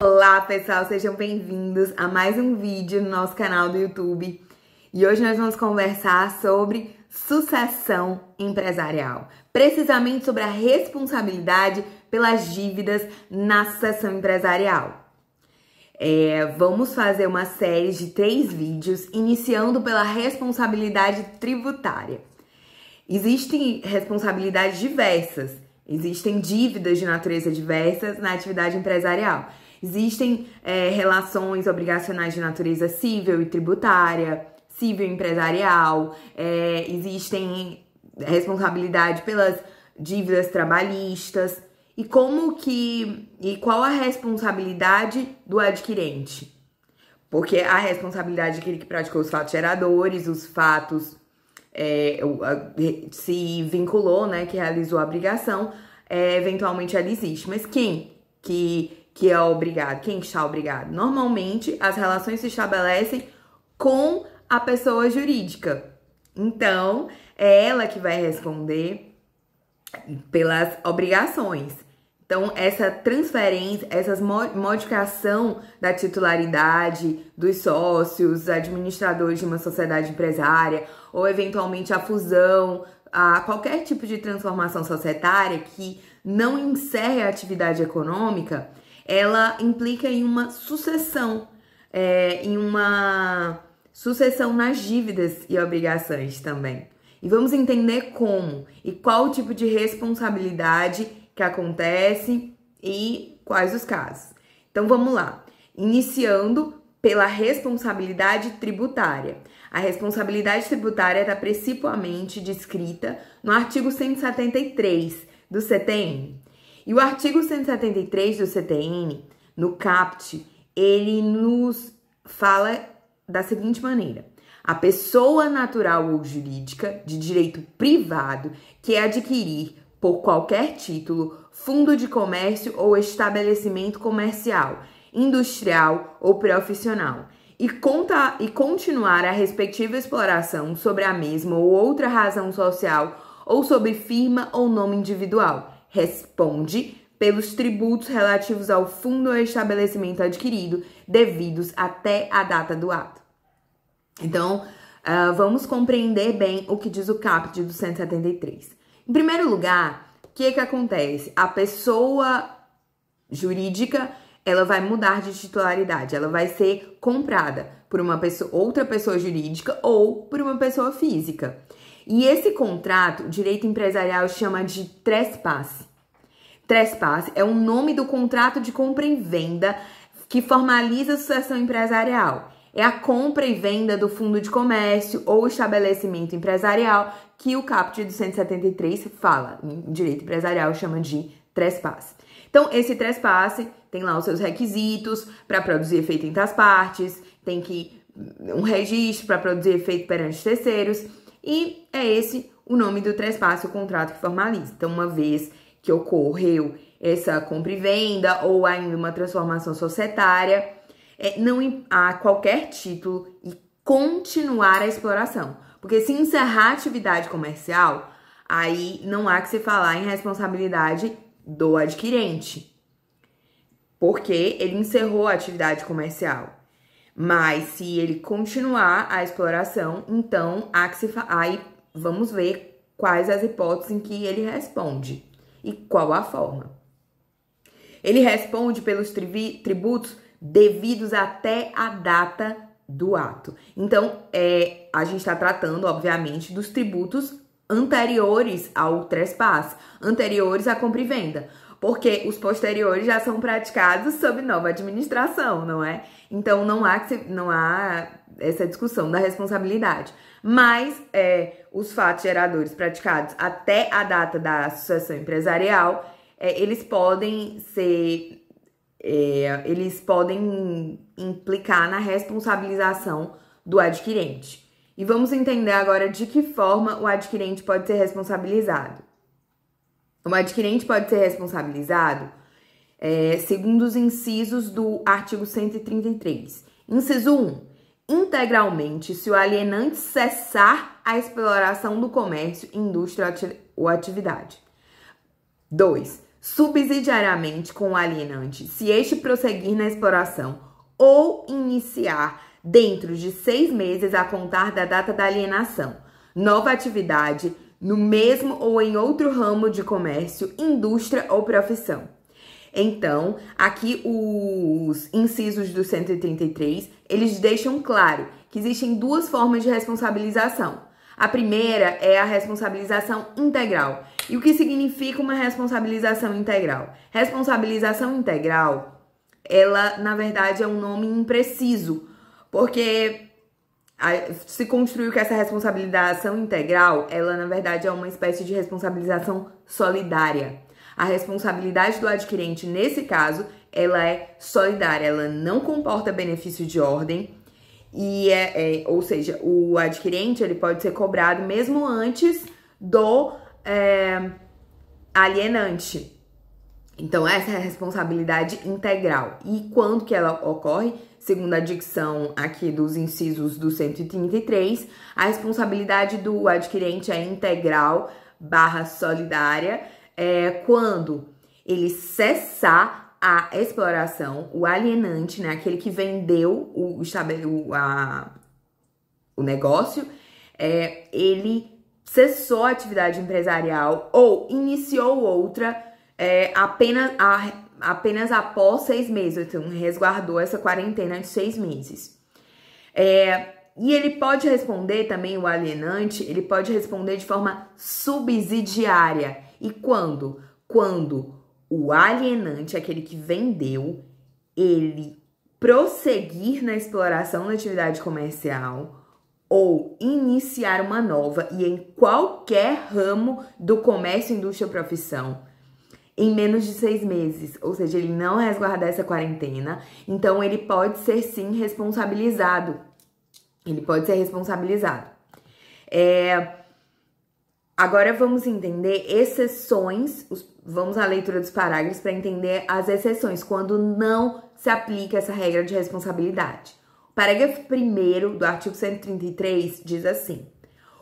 Olá pessoal, sejam bem-vindos a mais um vídeo no nosso canal do YouTube. E hoje nós vamos conversar sobre sucessão empresarial, precisamente sobre a responsabilidade pelas dívidas na sucessão empresarial. Vamos fazer uma série de 3 vídeos, iniciando pela responsabilidade tributária. Existem responsabilidades diversas, existem dívidas de natureza diversas na atividade empresarial. Existem relações obrigacionais de natureza civil e tributária, civil e empresarial, existem responsabilidade pelas dívidas trabalhistas. E qual a responsabilidade do adquirente? Porque a responsabilidade daquele que praticou os fatos geradores, os fatos se vinculou, né, que realizou a obrigação, eventualmente ela existe. Mas quem que é obrigado? Quem está obrigado? Normalmente, as relações se estabelecem com a pessoa jurídica. Então, é ela que vai responder pelas obrigações. Então, essa transferência, essa modificação da titularidade dos sócios, administradores de uma sociedade empresária, ou eventualmente a fusão, qualquer tipo de transformação societária que não encerre a atividade econômica, ela implica em uma sucessão, nas dívidas e obrigações também. E vamos entender como e qual o tipo de responsabilidade que acontece e quais os casos. Então vamos lá, iniciando pela responsabilidade tributária. A responsabilidade tributária está principalmente descrita no artigo 173 do CTN. E o artigo 173 do CTN, no caput, ele nos fala da seguinte maneira: a pessoa natural ou jurídica de direito privado que adquirir por qualquer título, fundo de comércio ou estabelecimento comercial, industrial ou profissional, e continuar a respectiva exploração sobre a mesma ou outra razão social ou sobre firma ou nome individual, responde pelos tributos relativos ao fundo ou estabelecimento adquirido, devidos até a data do ato. Então, vamos compreender bem o que diz o caput do 173. Em primeiro lugar, o que acontece? A pessoa jurídica, ela vai mudar de titularidade, ela vai ser comprada por outra pessoa jurídica ou por uma pessoa física. E esse contrato, o direito empresarial chama de trespasse. Trespasse é o nome do contrato de compra e venda que formaliza a sucessão empresarial. É a compra e venda do fundo de comércio ou estabelecimento empresarial que o caput do 173 fala. Em direito empresarial chama de trespasse. Então, esse trespasse tem lá os seus requisitos para produzir efeito entre as partes, tem um registro para produzir efeito perante terceiros, e é esse o nome do trespasse, o contrato que formaliza. Então, uma vez que ocorreu essa compra e venda ou ainda uma transformação societária, não há qualquer título e continuar a exploração. Porque se encerrar a atividade comercial, aí não há que se falar em responsabilidade do adquirente, porque ele encerrou a atividade comercial. Mas se ele continuar a exploração, então aí vamos ver quais as hipóteses em que ele responde e qual a forma. Ele responde pelos tributos devidos até a data do ato. Então, a gente está tratando, obviamente, dos tributos anteriores ao trespasse, anteriores à compra e venda, porque os posteriores já são praticados sob nova administração, não é? Então, não há essa discussão da responsabilidade. Mas os fatos geradores praticados até a data da sucessão empresarial, eles podem implicar na responsabilização do adquirente. E vamos entender agora de que forma o adquirente pode ser responsabilizado. O adquirente pode ser responsabilizado segundo os incisos do artigo 133. Inciso 1. Integralmente, se o alienante cessar a exploração do comércio, indústria ou atividade. 2. subsidiariamente com o alienante, se este prosseguir na exploração ou iniciar dentro de 6 meses a contar da data da alienação, nova atividade no mesmo ou em outro ramo de comércio, indústria ou profissão. Então, aqui os incisos do 133, eles deixam claro que existem 2 formas de responsabilização. A primeira é a responsabilização integral. E o que significa uma responsabilização integral? Responsabilização integral, ela, na verdade, é um nome impreciso, porque se construiu que essa responsabilização integral, ela, na verdade, é uma espécie de responsabilização solidária. A responsabilidade do adquirente, nesse caso, ela é solidária, ela não comporta benefício de ordem, e ou seja, o adquirente ele pode ser cobrado mesmo antes do alienante. Então, essa é a responsabilidade integral. E quando que ela ocorre? Segundo a dicção aqui dos incisos do 133, a responsabilidade do adquirente é integral / solidária, quando ele cessar a exploração, o alienante, né, aquele que vendeu o negócio, ele cessou a atividade empresarial ou iniciou outra apenas após 6 meses, então resguardou essa quarentena de 6 meses. E ele pode responder também, o alienante, ele pode responder de forma subsidiária. E quando? Quando o alienante, aquele que vendeu, ele prosseguir na exploração da atividade comercial ou iniciar uma nova e em qualquer ramo do comércio, indústria ou profissão em menos de 6 meses, ou seja, ele não resguardar essa quarentena, então ele pode ser sim responsabilizado. Ele pode ser responsabilizado. Agora vamos entender exceções, vamos à leitura dos parágrafos para entender as exceções, quando não se aplica essa regra de responsabilidade. O parágrafo 1º do artigo 133 diz assim: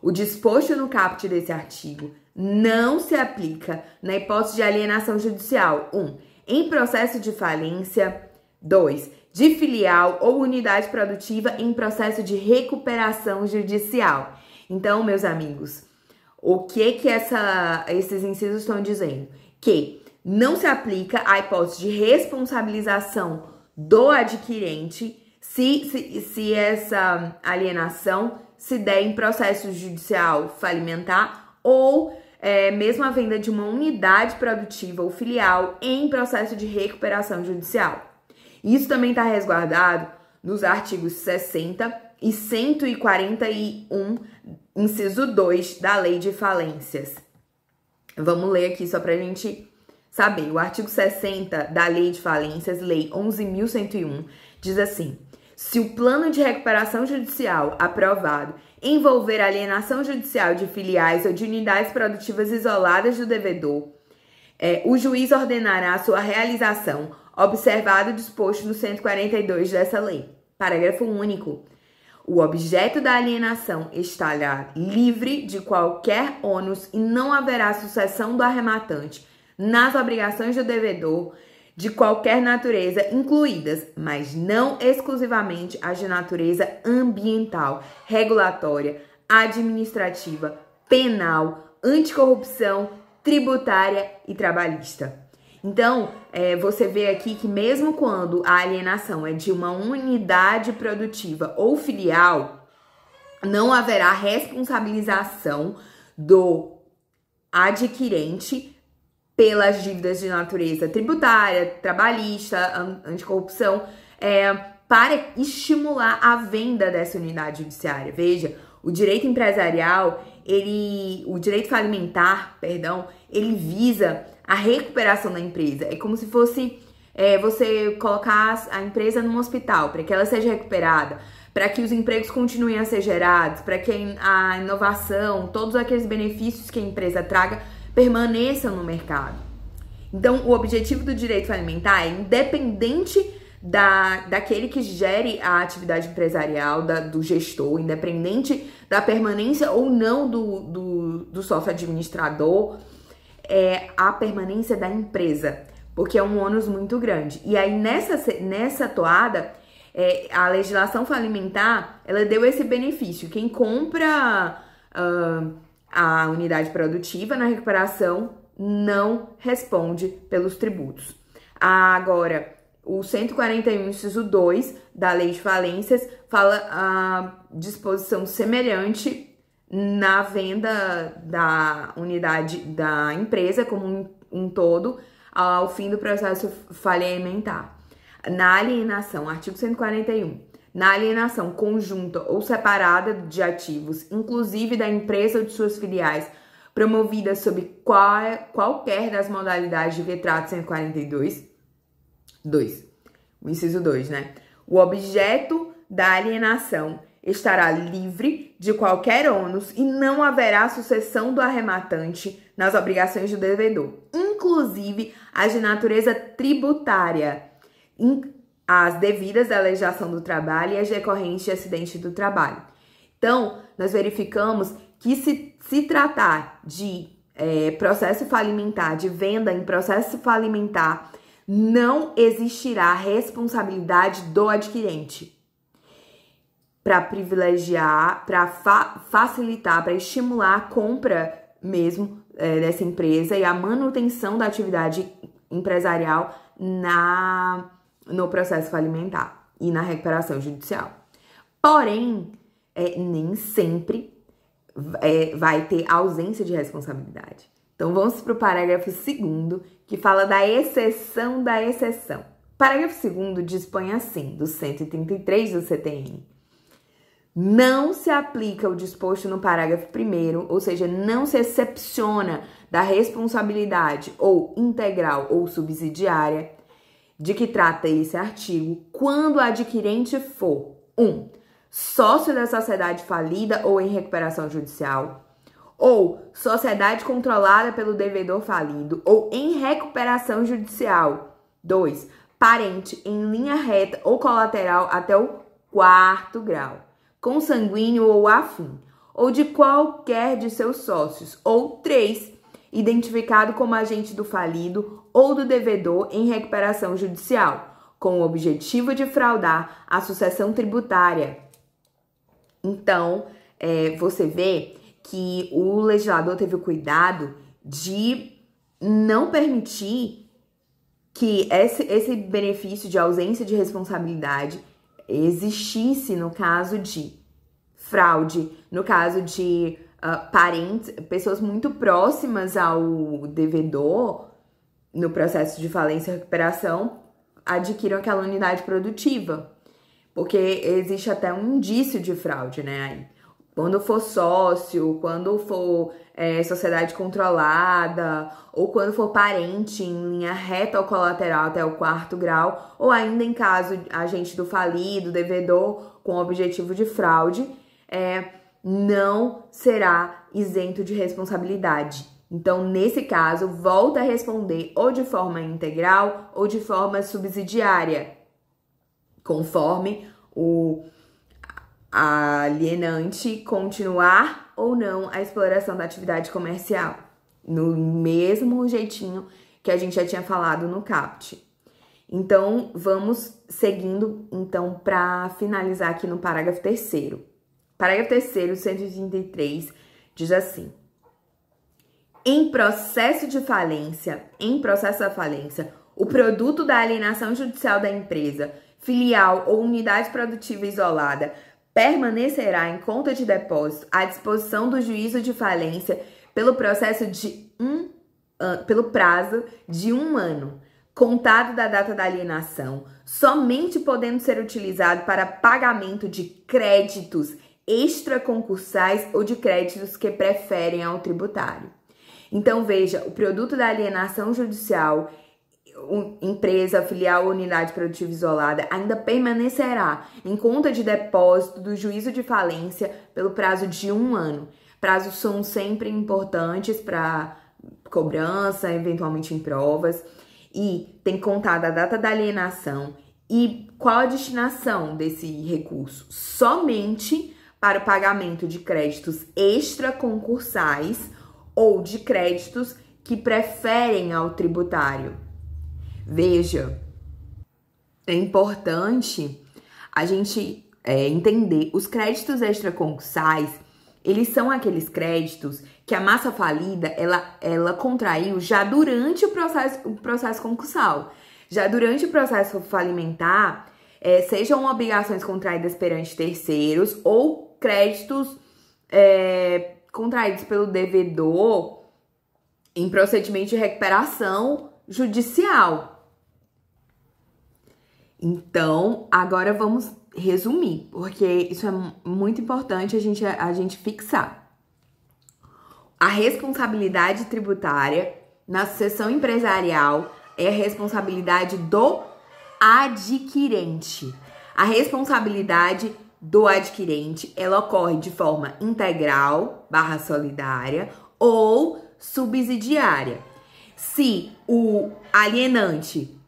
o disposto no caput desse artigo não se aplica na hipótese de alienação judicial. 1. Em processo de falência. 2. De filial ou unidade produtiva em processo de recuperação judicial. Então, meus amigos, o que esses incisos estão dizendo? Que não se aplica a hipótese de responsabilização do adquirente se essa alienação se der em processo judicial falimentar ou mesmo a venda de uma unidade produtiva ou filial em processo de recuperação judicial. Isso também está resguardado nos artigos 60 e 141, inciso 2 da Lei de Falências. Vamos ler aqui só para a gente saber. O artigo 60 da Lei de Falências, Lei 11.101, diz assim: se o plano de recuperação judicial aprovado envolver alienação judicial de filiais ou de unidades produtivas isoladas do devedor, o juiz ordenará a sua realização, observado o disposto no 142 dessa lei. Parágrafo único. O objeto da alienação estará livre de qualquer ônus e não haverá sucessão do arrematante nas obrigações do devedor de qualquer natureza, incluídas, mas não exclusivamente as de natureza ambiental, regulatória, administrativa, penal, anticorrupção, tributária e trabalhista. Então, você vê aqui que mesmo quando a alienação é de uma unidade produtiva ou filial, não haverá responsabilização do adquirente pelas dívidas de natureza tributária, trabalhista, anticorrupção, para estimular a venda dessa unidade judiciária. Veja, o direito empresarial, o direito falimentar, ele visa a recuperação da empresa. É como se fosse você colocar a empresa num hospital para que ela seja recuperada, para que os empregos continuem a ser gerados, para que a inovação, todos aqueles benefícios que a empresa traga, permaneçam no mercado. Então, o objetivo do direito falimentar é independente daquele que gere a atividade empresarial, do gestor, independente da permanência ou não do sócio administrador, a permanência da empresa, porque é um ônus muito grande. E aí, nessa toada, a legislação falimentar, ela deu esse benefício. Quem compra a unidade produtiva na recuperação não responde pelos tributos. Agora, o 141, inciso 2 da Lei de Falências fala a disposição semelhante na venda da unidade da empresa como um todo ao fim do processo falimentar. Na alienação, artigo 141, na alienação conjunta ou separada de ativos, inclusive da empresa ou de suas filiais, promovida sob qualquer das modalidades de que trata 142, o inciso 2, né? O objeto da alienação estará livre de qualquer ônus e não haverá sucessão do arrematante nas obrigações do devedor, inclusive as de natureza tributária, as devidas da legislação do trabalho e as decorrentes de acidente do trabalho. Então, nós verificamos que se tratar de processo falimentar, de venda em processo falimentar, não existirá responsabilidade do adquirente. Para privilegiar, para facilitar, para estimular a compra mesmo dessa empresa e a manutenção da atividade empresarial no processo falimentar e na recuperação judicial. Porém, nem sempre vai ter ausência de responsabilidade. Então, vamos para o parágrafo 2º, que fala da exceção da exceção. O parágrafo 2º dispõe assim, do 133 do CTN. Não se aplica o disposto no parágrafo 1º, ou seja, não se excepciona da responsabilidade ou integral ou subsidiária de que trata esse artigo quando o adquirente for 1. Sócio da sociedade falida ou em recuperação judicial, ou sociedade controlada pelo devedor falido ou em recuperação judicial. 2. Parente em linha reta ou colateral até o 4º grau, consanguíneo ou afim, ou de qualquer de seus sócios. Ou 3. Identificado como agente do falido ou do devedor em recuperação judicial, com o objetivo de fraudar a sucessão tributária. Então, você vê que o legislador teve o cuidado de não permitir que esse benefício de ausência de responsabilidade existisse no caso de fraude, no caso de parentes, pessoas muito próximas ao devedor no processo de falência e recuperação adquiram aquela unidade produtiva. Porque existe até um indício de fraude, né? Aí, quando for sócio, quando for sociedade controlada, ou quando for parente em linha reta ou colateral até o 4º grau, ou ainda em caso agente do falido, devedor com objetivo de fraude, não será isento de responsabilidade. Então, nesse caso, volta a responder ou de forma integral ou de forma subsidiária, conforme a alienante continuar ou não a exploração da atividade comercial, no mesmo jeitinho que a gente já tinha falado no CAPT. Então, vamos seguindo, então, para finalizar aqui no parágrafo 3º. Parágrafo 3º, 133, diz assim: em processo da falência, o produto da alienação judicial da empresa, filial ou unidade produtiva isolada permanecerá em conta de depósito à disposição do juízo de falência pelo prazo de 1 ano, contado da data da alienação, somente podendo ser utilizado para pagamento de créditos extraconcursais ou de créditos que preferem ao tributário. Então, veja, o produto da alienação judicial, empresa, filial ou unidade produtiva isolada, ainda permanecerá em conta de depósito do juízo de falência pelo prazo de 1 ano. Prazos são sempre importantes para cobrança, eventualmente em provas, e tem contado a data da alienação e qual a destinação desse recurso. Somente para o pagamento de créditos extraconcursais ou de créditos que preferem ao tributário. Veja, é importante a gente entender, os créditos extraconcursais, eles são aqueles créditos que a massa falida, ela contraiu já durante o processo concursal. Já durante o processo falimentar, sejam obrigações contraídas perante terceiros ou créditos contraídos pelo devedor em procedimento de recuperação judicial. Então, agora vamos resumir, porque isso é muito importante a gente fixar. A responsabilidade tributária na sucessão empresarial é a responsabilidade do adquirente. A responsabilidade do adquirente, ela ocorre de forma integral, solidária ou subsidiária. Se o alienante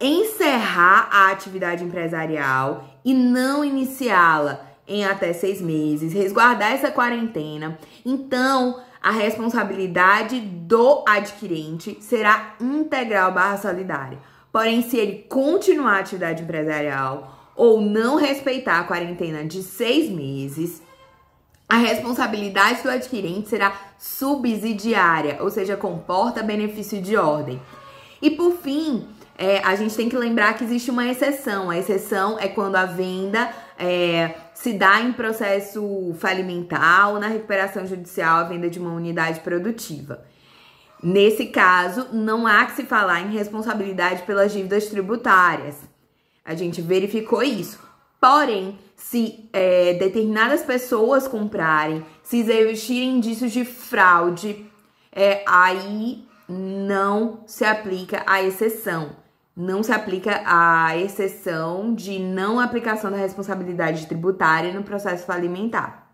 encerrar a atividade empresarial e não iniciá-la em até 6 meses, resguardar essa quarentena, então a responsabilidade do adquirente será integral solidária. Porém, se ele continuar a atividade empresarial ou não respeitar a quarentena de 6 meses, a responsabilidade do adquirente será subsidiária, ou seja, comporta benefício de ordem. E por fim, a gente tem que lembrar que existe uma exceção. A exceção é quando a venda se dá em processo falimentar ou na recuperação judicial, a venda de uma unidade produtiva. Nesse caso, não há que se falar em responsabilidade pelas dívidas tributárias. A gente verificou isso. Porém, se determinadas pessoas comprarem, se existirem indícios de fraude, aí não se aplica a exceção. Não se aplica a exceção de não aplicação da responsabilidade tributária no processo falimentar.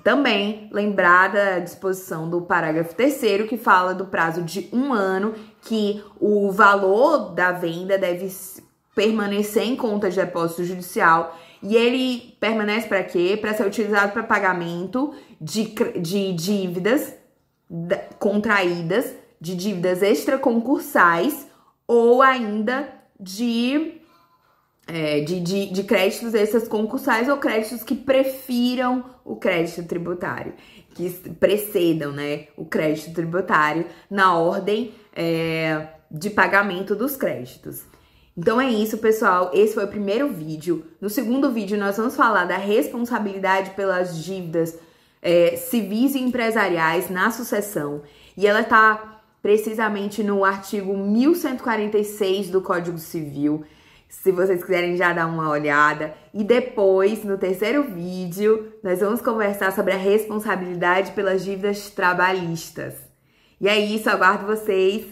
Também lembrar da disposição do parágrafo 3º, que fala do prazo de 1 ano, que o valor da venda deve permanecer em conta de depósito judicial. E ele permanece para quê? Para ser utilizado para pagamento de dívidas contraídas, de dívidas extraconcursais, ou ainda de créditos extras concursais ou créditos que prefiram o crédito tributário, que precedam, né, o crédito tributário na ordem de pagamento dos créditos. Então é isso, pessoal. Esse foi o primeiro vídeo. No segundo vídeo, nós vamos falar da responsabilidade pelas dívidas civis e empresariais na sucessão. E ela está precisamente no artigo 1146 do Código Civil, se vocês quiserem já dar uma olhada. E depois, no terceiro vídeo, nós vamos conversar sobre a responsabilidade pelas dívidas trabalhistas. E é isso, aguardo vocês